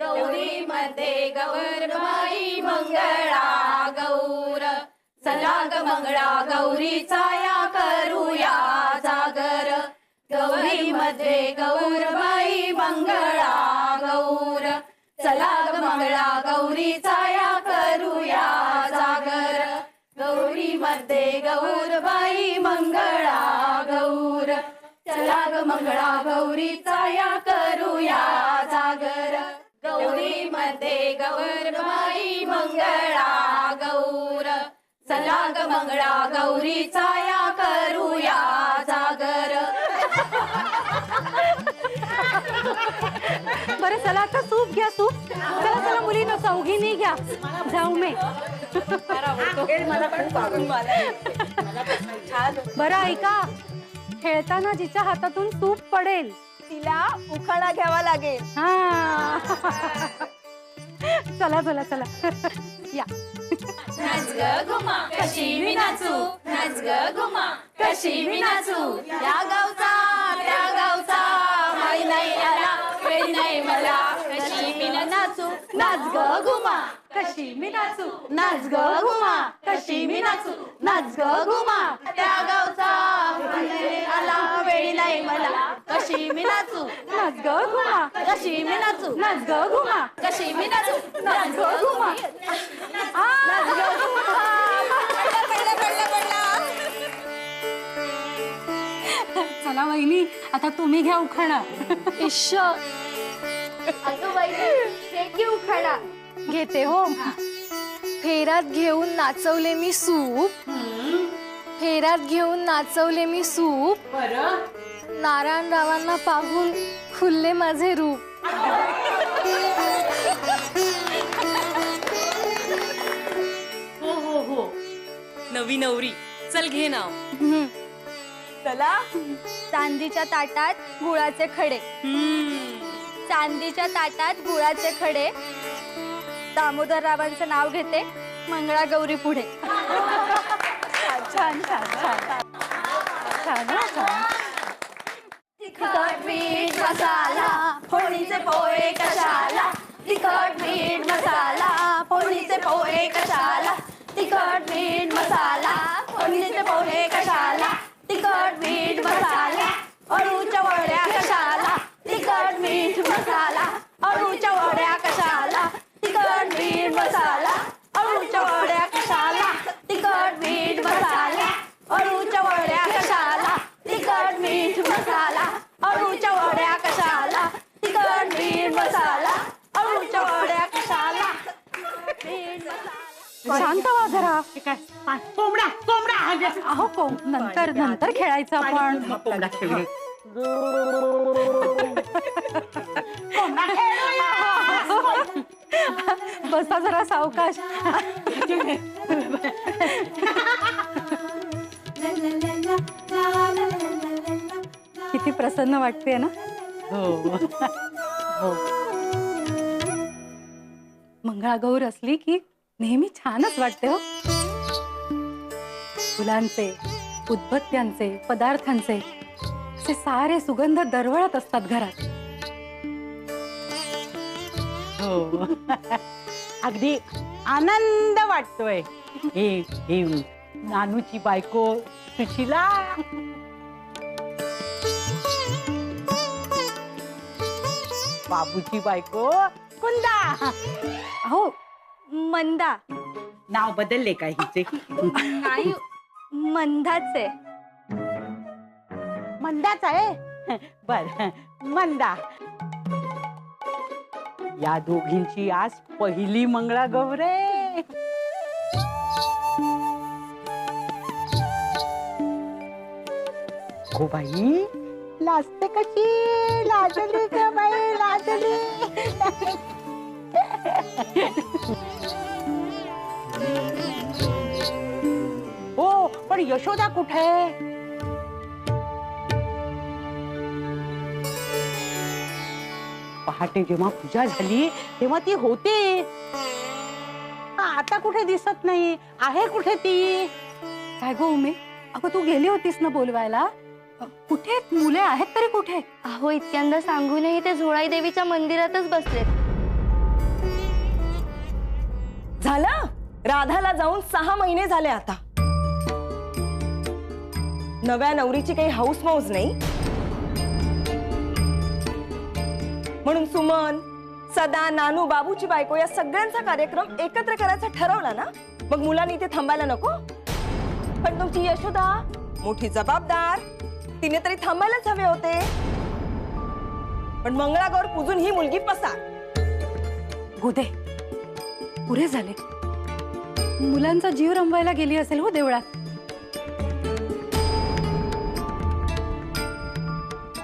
गौरी मध्ये गौरबाई मंगळा गौर, चला ग मंगळा गौरीचा या करूया जागर. गौरी मध्ये गौरबाई मंगळा गौर, चला ग मंगळा गौरीचा या करूया जागर. गौरी मध्ये गौरबाई मंगळा गौर, चला ग मंगळा गौरीचा या करूया जागर. गौरी मध्ये गौरबाई मंगळा गौर, चला ग मंगळा गौरीचा या करूया जागर. बरं चला आता सूप घ्या सूप. चला चला मुलींनो चौघींनी घ्या. जाऊ मी. बरं ऐका, खेळताना जिच्या हातातून सूप पडेल तिला उखाणा घ्यावा लागेल. हा चला चला चला या. नाच ग घुमा कशी मी नाचू, नाच ग घुमा कशी मी नाचू. त्या गावचा माई नाही आला, वेळ नाही मला कशी मी नाचू. नाच ग घुमा कशी मी नाचू, नाच ग घुमा कशी मी नाचू. नाच ग घुमा त्या गावचा आला, वेळ नाही मला कशी मी नाचू. नाच ग घुमा, कशी मी नाचू. नाच ग घुमा, कशी मी नाचू. नाच ग घुमा. नाच ग घुमा. चला वहिनी आता तुम्ही घ्या उखाणा. इश्श अगं बाई हे घे उखाणा. घेते हो. फेऱ्यात घेऊन नाचवले मी सूप, फेऱ्यात घेऊन नाचवले मी सूप. नारायणरावांना पाहून खुलले माझे रूप. हो हो हो, नवी नवरी चल घे नाव. चला. चांदीच्या ताटात गुळाचे खडे, चांदीच्या ताटात गुळाचे खडे. दामोदररावांचं नाव घेते मंगळा गौरी पुढे. छान छान छान छान छान. तिखट मीठ मसाला फोडणीचे पोहे कशाला. तिखट मीठ मसाला फोडणीचे पोहे कशाला. तिखट मीठ मसाला फोडणीचे पोहे कशाला. तिखट मीठ मसाला अळूच्या वड्या कशाला. तिखट मीठ मसाला अळूच्या वड्या कशाला. तिखट मीठ मसाला अळूच्या वड्या कशाला. तिखट मीठ मसाला अळूच्या वड्या कशाला. तिखट मीठ मसाला अळूच्या वड्या कशाला. तिखट मीठ मसाला अळूच्या वड्या कशाला. मीठ मसाला. शांत व्हा जरा. कोंबडा कोंबडा. अहो नंतर नंतर खेळायचं आपण. कोंबडा खेळ. बसा जरा सावकाश. किती प्रसन्न वाटते ना. हो. मंगळागौर असली की नेहमी छानच वाटते हो. फुलांचे, उदबत्त्यांचे, पदार्थांचे असे सारे सुगंध दरवळत असतात घरात. हो अगदी आनंद वाटतोय. हे नानूची बायको सुशीला, बाबूची बायको कुंदा. अहो मंदा. नाव बदलले का हिचे? नाही मंदाचे. मंदाच आहे. बर मंदा. या दोघींची आज पहिली मंगळागौर आहे. हो बाई लाजते कशी. लाजली ग बाई लाजली. हो पण यशोदा कुठे? पहाटे जेव्हा पूजा झाली तेव्हा ती होती. आता कुठे दिसत नाही. आहे कुठे ती? काय गो उमे, अगं तू गेली होतीस ना बोलवायला. कुठे मुले आहेत तरी कुठे? अहो इतक्यांदा सांगूनही ते झोळाई देवीच्या मंदिरातच बसलेत. झालं. राधाला जाऊन 6 महिने झाले आता. नव्या नवरीची काही हौस मौज नाही म्हणून सुमन, सदा, नानू, बाबूची बायको या सगळ्यांचा कार्यक्रम एकत्र करायचा ठरवला ना. मग मुलांनी इथे थांबायला नको. पण तुमची यशोदा मोठी जबाबदार, तिने तरी थांबायलाच हवे होते. पण मंगळागौर पूजून ही मुलगी पसार. गोदे पुरे झाले. मुलांचा जीव रमवायला गेली असेल हो देवळात.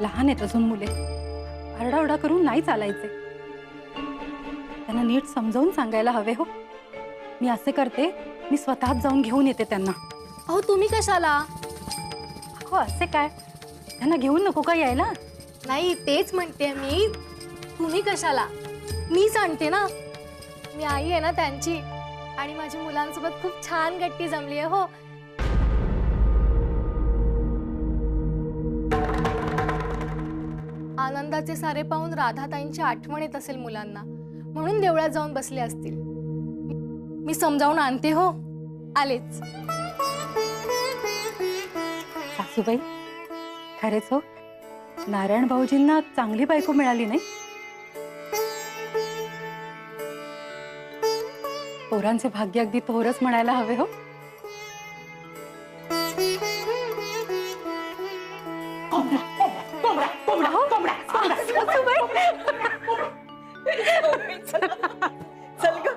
लहान आहेत अजून मुले. आरडाओरडा करून नाही चालायचे. त्यांना नीट समजावून सांगायला हवे हो. मी असे करते, मी स्वतःच जाऊन घेऊन येते त्यांना. अहो तुम्ही कशाला? हो असे काय, त्यांना घेऊन नको का यायला? नाही तेच म्हणते मी, तुम्ही कशाला? मीच आणते ना. मी आई आहे ना त्यांची. आणि माझ्या मुलांसोबत खूप छान गट्टी जमली आहे हो. आनंदाचे सारे पाहून राधाताईंची आठवण येत असेल मुलांना, म्हणून देवळात जाऊन बसले असतील. मी समजावून आणते हो. आलेच. सासूबाई खरेच हो, नारायण भाऊजींना चांगली बायको मिळाली नाही. पोरांचे भाग्य अगदी थोरच म्हणायला हवे हो. चल ग.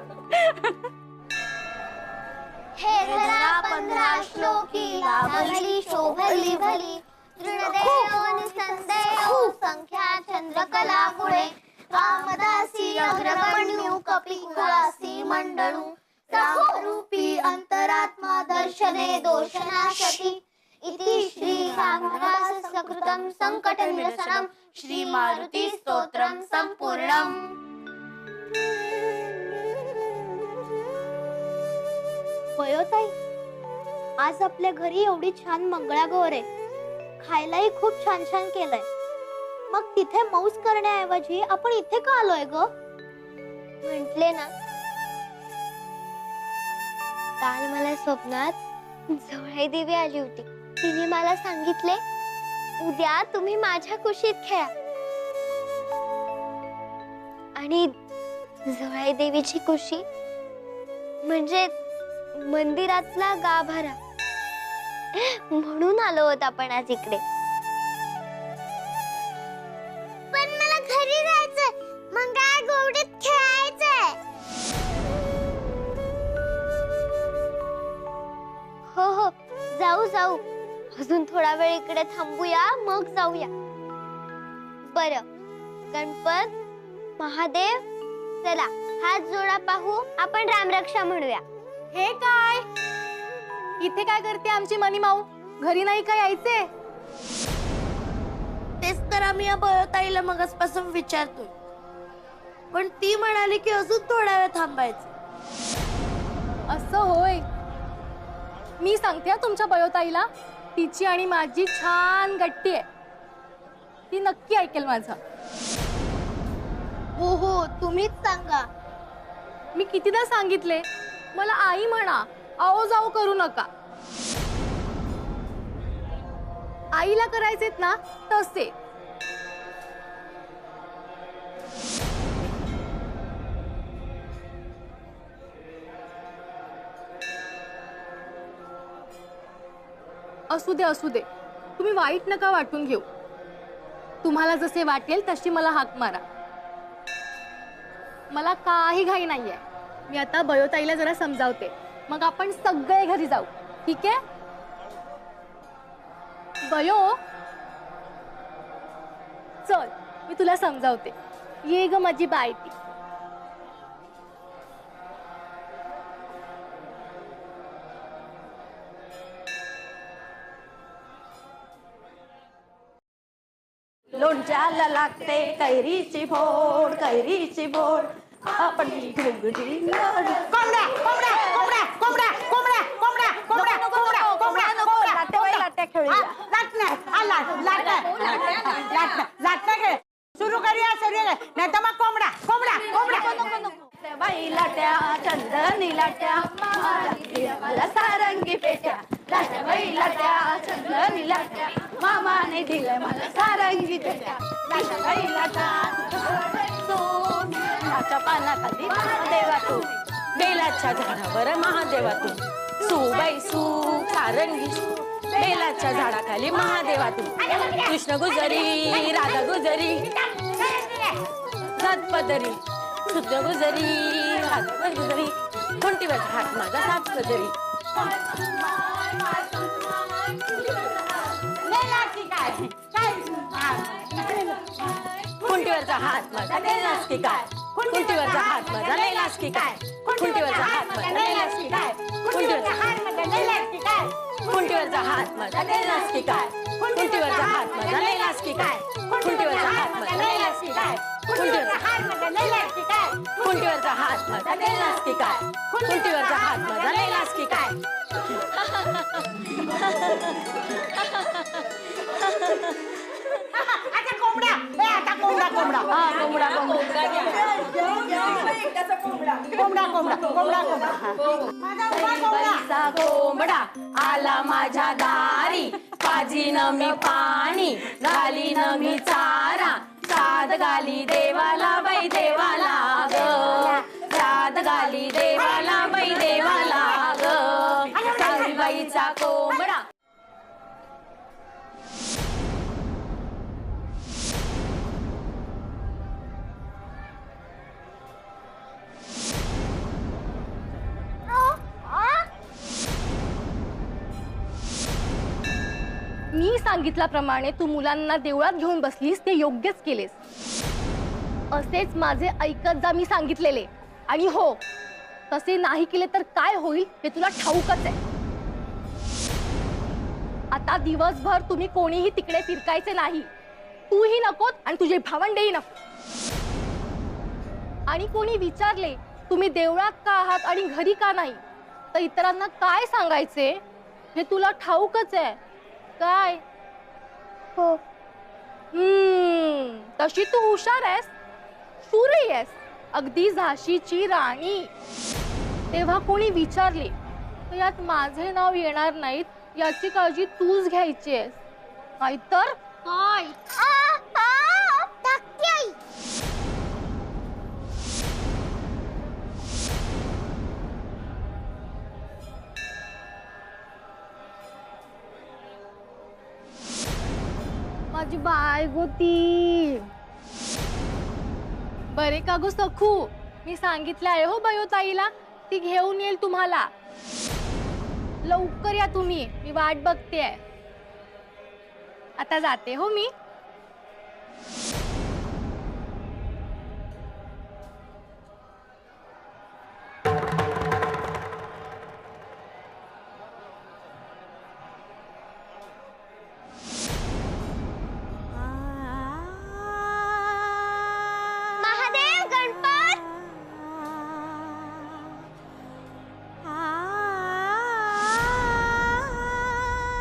हे धरा 15 श्लोकी लाभली शोभली भली तृणदेव निसंदेव संख्या चंद्रकला गुळे कामदासी अग्रगण्यू कपिकुलासी मंडळू रूपी अंतरात्मा दर्शने दोषनाशती इति श्री रामदास सकृतं संकट निरसनं श्री मारुती स्तोत्रम संपूर्णम. वयोताई, आज आपल्या घरी एवढी छान मंगळागौर आहे. खायलाही खूप छान छान केलंय. मग तिथे मौज करण्याऐवजी आपण इथे का आलोय ग? म्हंटले ना, काल मला स्वप्नात जवळाई देवी आली होती. तिने मला सांगितले, उद्या तुम्ही माझ्या कुशीत खेळा. आणि जवळाई देवीची कुशी म्हणजे मंदिरातला गाभारा. म्हणून आलो होत आपण आज इकडे. पण मला घरी जायचंय, मंगळागौरीत खेळायचंय. हो हो जाऊ जाऊ. अजून थोडा वेळ इकडे थांबूया, मग जाऊया. बरं, गणपत, महादेव, चला हात जोडा पाहू. आपण रामरक्षा म्हणूया. हे काय? इथे काय करते आमची मनी माऊ? घरी नाही का यायचे? तेच तर आम्ही या बयोताईला मगचपासून विचारतोय. पण ती म्हणाली की अजून थोडा वेळ थांबायचं. असं होय. मी सांगते तुमच्या बयोताईला, तिची आणि माझी छान गट्टी आहे. ती नक्की ऐकेल माझं. हो हो तुम्हीच सांगा. मी कितीदा सांगितले, मला आई म्हणा, आओ जाऊ करू नका. आईला करायचेत ना तसे. असू दे असू दे, तुम्ही वाईट नका वाटून घेऊ. तुम्हाला जसे वाटेल तशी मला हाक मारा. मला काही घाई नाहीये. मी आता बयोताईला जरा समजावते, मग आपण सगळे घरी जाऊ. ठीक आहे बयो? चल मी तुला समजावते. ये ग माझी बायटी. लोणच्याला लागते कैरीची फोड, कैरीची फोड. आपण घुगडी कोंबड्या कोंबड्या कोंबड्या कोंबड्या कोंबड्या कोंबड्या कोंबड्या कोंबड्या कोंबड्या कोंबड्या लाट्या खेळूया. लाटणं सुरू करूया. नाही तर मग कोंबड्या कोंबड्या कोंबड्या. बाई लाट्या चंदनी लाट्या मामाने दिल्या मला सारंगी पेट्या लाट्या बाई लाट्या चंदनी लाट्या मामाने दिल्या मला सारंगी पेट्या लाट्या बाई लाट्या नाच्या पानाखाली महादेवा तू बेलाच्या झाडावर महादेवा तू सुबाई सू सारंगी बेलाच्या झाडाखाली महादेवा तू कृष्ण गुजरी राधा गुजरी जात पदरी शुद्ध गुजरी राधा गुजरी कोणतीवरचा हात माझा सात पदरी कुंटीवरचा हात माझा नेलास की काय कुंटीवरचा हात माझा नेलास की काय कुंटीवरचा हात माझा नेलास की काय कुंटीवरचा हात माझा नेलास की काय कुंटीवरचा हात माझा नेलास की काय कुंटीवरचा हात माझा नेलास की काय कुंटीवरचा हात माझा नेलास की काय कुंटीवरचा हात माझा नेलास की काय कुंटीवरचा हात माझा नेलास की काय कुंटीवरचा हात माझा नेलास की काय आता कोंबडा आता कोंबडा कोंबडा कोंबडा कोंबडा कोंबडा कोंबडा कोंबडा कोंबडा माझा उभा कोंबडा बाईचा कोंबडा आला माझ्या दारी पाजी न मी पाणी घाली न मी चारा साद गाली देवाला बाई देवाला ग साद गाली देवाला बाई देवाला ग बाईचा कोंबडा मी सांगितल्याप्रमाणे तू मुलांना देवळात घेऊन बसलीस ते योग्यच केलेस. असेच माझे ऐकत जा मी सांगितलेले. आणि हो, तसे नाही केले तर काय होईल हे तुला ठाऊकच आहे. आता दिवसभर तुम्ही कोणीही तिकडे फिरकायचे नाही. तूही नकोत आणि तुझे भावंडेही नको. आणि कोणी विचारले तुम्ही देवळात का आहात आणि घरी का नाही तर इतरांना काय सांगायचे हे तुला ठाऊकच आहे काय. हो. तशी तू हुशार आहेस, शूरही आहेस, अगदी झाशीची राणी. तेव्हा कोणी विचारले तर यात माझे नाव येणार नाहीत याची काळजी तूच घ्यायची आहेस. नाहीतर काय माझी बाय गोती. बरे का गो सखू, मी सांगितलं आहे हो बयोताईला ती घेऊन येईल तुम्हाला. लवकर या तुम्ही, मी वाट बघते. आता जाते हो मी. महादेव गणपत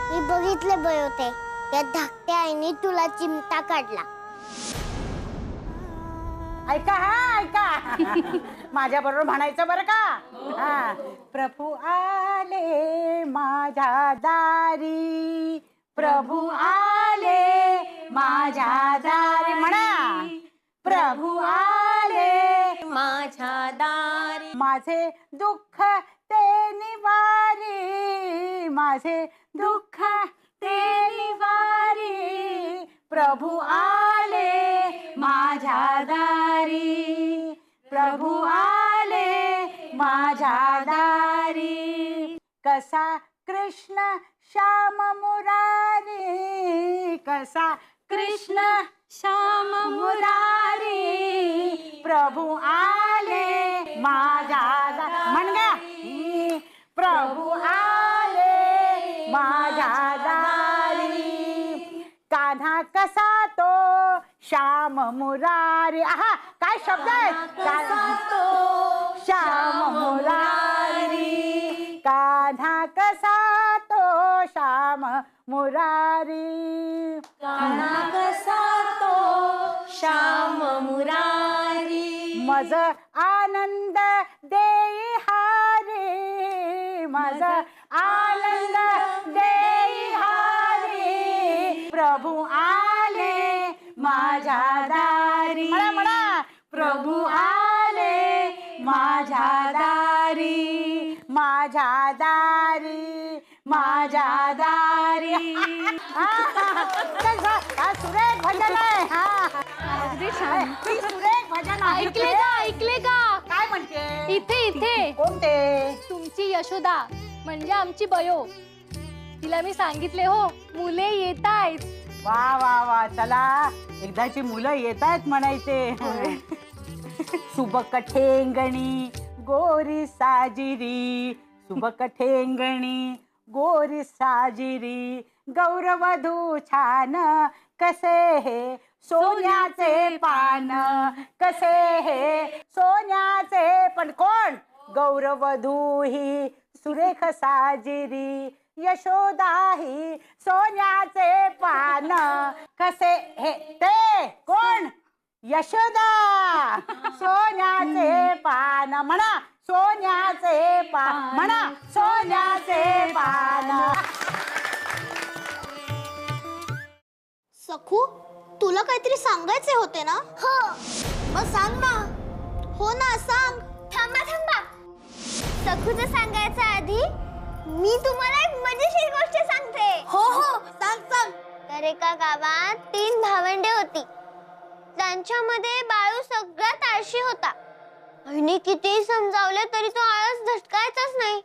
मी बघितले बयोते त्या धाकट्या आईने तुला चिमटा काढला. ऐका हा ऐका माझ्या बरोबर म्हणायचं बरं का. हा. प्रभू आले माझ्या दारी प्रभू आले माझ्या दारी म्हणा. प्रभू आले माझ्या दारी माझे दुःख ते निवारी माझे दुःख ते निवारी. प्रभू आले माझ्या दारी प्रभू आले माझ्या दारी. कसा कृष्ण श्याम मुरारी कसा कृष्ण श्याम मुरारी. प्रभू आले माझ्या म्हण गा. प्रभू आले माझ्या दारी. कान्हा कसा तो श्याम मुरारी. आहा काय शब्द आहेत. श्याम मुरारी कान्हा कसा तो श्याम मुरारी. कान्हा कसा तो श्याम मुरारी. मज आ आनंद देई हारी, माझा आनंद देई हारी, प्रभू आले माझ्या दारी, म्हणा म्हणा, प्रभू आले माझ्या दारी, माझ्या दारी, माझ्या दारी. सुरेख भजन आहे. अगदी छान. सुरेख भजन आहे. ऐकले का? ऐकले का? काय म्हणते? इथे इथे कोणते? तुमची यशोदा म्हणजे आमची बयो. तिला मी सांगितले हो, मुले येत आहेत. वा वा वा, चला एकदाची मुलं येत आहेत म्हणायचे. सुबक ठेंगणी गोरी साजिरी, सुबक ठेंगणी गोरी साजिरी, गौरवधू छान कसे हे सोन्याचे पान, कसे हे सोन्याचे पण. कोण? गौरवधू ही सुरेख साजिरी, यशोदा ही सोन्याचे पान, कसे हे. ते कोण? यशोदा. सोन्याचे पान म्हणा, सोन्याचे पान म्हणा, सोन्याचे पान. सखू, तुला काहीतरी सांगायचे होते ना? हो. मग सांग ना. हो ना, सांग. थांबा थांबा. सखूचं सांगायचं आधी मी तुम्हाला एक मजेशीर गोष्ट सांगते. हो हो, सांग सांग. तर एका गावात 3 भावंडे होती. त्यांच्यामध्ये बाळू सगळ्यात आळशी होता. आईने कितीही समजावले तरी तो आळस झटकायचाच नाही.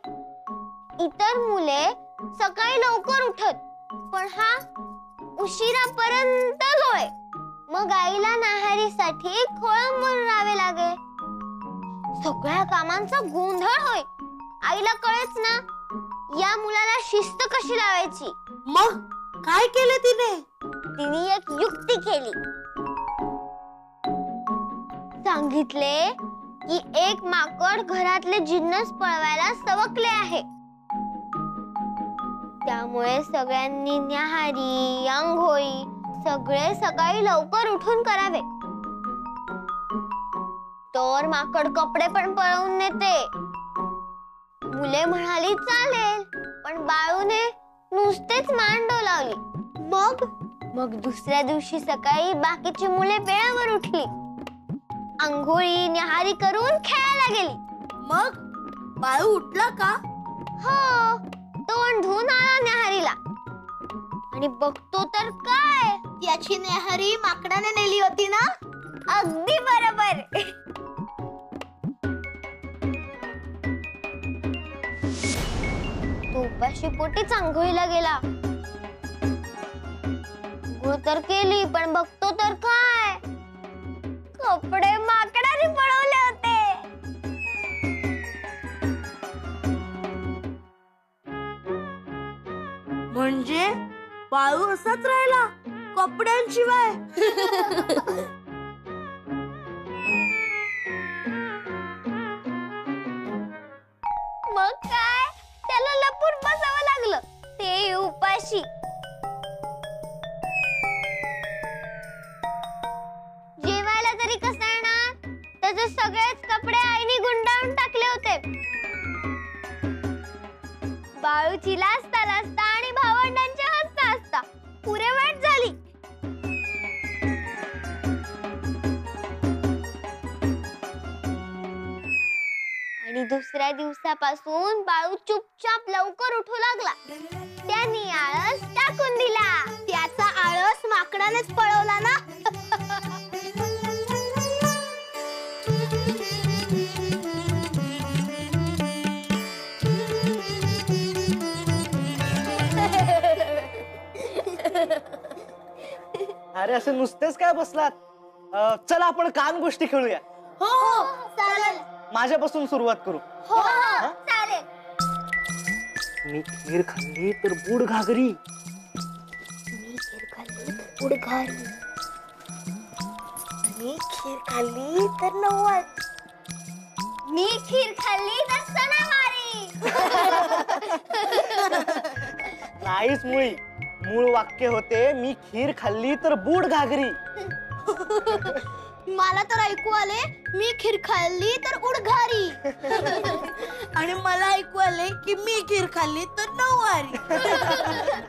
इतर मुले सकाळी लवकर उठत, पण हा उशिरापर्यंत लोळे. मग आईला नाहारीसाठी खोळंबून राहावे लागे. सगळ्या कामांचा गोंधळ होय. आईला कळेच ना या मुलाला शिस्त कशी लावायची. मग काय केलं तिने? तिने एक युक्ती केली. सांगितले की एक माकड घरातले जिन्नस पळवायला सवकले आहे. त्यामुळे सगळ्यांनी न्याहारी, अंघोळी सगळे सकाळी लवकर उठून करावे. तर माकड कपडे पण पळवून नेते. मुले म्हणाली चालेल, पण बाळूने नुसतेच मान डोलावली. मग दुसऱ्या दिवशी सकाळी बाकीची मुले वेळावर उठली. अंघोळी न्याहारी करून खेळायला गेली. मग बाळू उठला का? हो, तोंड धुवून आला न्याहारीला आणि बघतो तर काय, त्याची न्याहारी माकडाने नेली होती ना. अगदी बरोबर. तो उपाशी पोटीच अंघोळीला गेला. अंघोळ तर केली, पण बघतो तर काय, कपडे माकडाने पळवले होते. म्हणजे बाळू असाच राहिला कपड्यांशिवाय. मग काय, त्याला लपून बसावं लागलं, ते उपाशी. जेवायला तरी कसं येणार? त्याचे सगळेच कपडे आईने गुंडाळून टाकले होते. बाळूची लाजता लाजता आणि भावंडांच्या हसता हसता पुरे वाट झाली. आणि दुसऱ्या दिवसापासून बाळू चुपचाप लवकर उठू लागला. त्यांनी आळस टाकून दिला. त्याचा आळस माकडानेच पळवला ना. अरे असं नुसतेच काय बसलात? चला आपण कान गोष्टी खेळूया. हो हो, चालेल. माझ्यापासून सुरुवात करू. हो हो, चालेल. मी खीर खाल्ली तर बुड घागरी. मी खीर खाल्ली तर घारी. मी खीर खाल्ली तर नव्वद. मी खीर खाल्ली तर सणावारी. नाहीच मुळी, मूळ वाक्य होते मी खीर खाल्ली तर बुड घागरी. मला तर ऐकू आले मी खीर खाल्ली तर उडघारी. आणि मला ऐकू आले की मी खीर खाल्ली तर नऊवारी.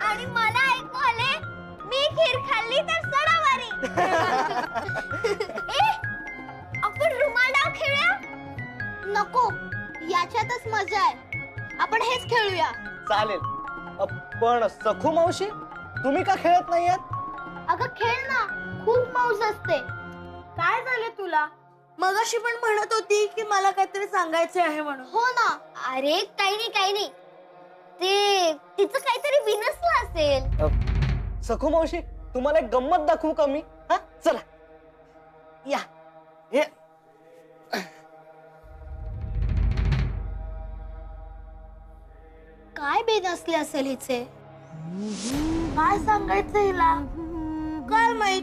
आणि मला ऐकू आले मी खीर खाल्ली तर सणावारी. ए, आपण रुमाल डाव खेळूया. नको, याच्यातच मजा आहे. आपण हेच खेळूया. चालेल. पण सखू मावशी तुम्ही का खेळत नाहीयेत? अगं खेळ ना, खूप मौज असते. काय झाले तुला? मगाशी पण म्हणत होती की मला काहीतरी सांगायचे आहे म्हणून. हो ना. अरे काही नाही ते तिचं काहीतरी विनसलं असेल. सखू मावशी तुम्हाला एक गंमत दाखवू का मी? हा चला या. हे काय बेनसले असेल हिचे? काय सांगायचं हिला काय माहित.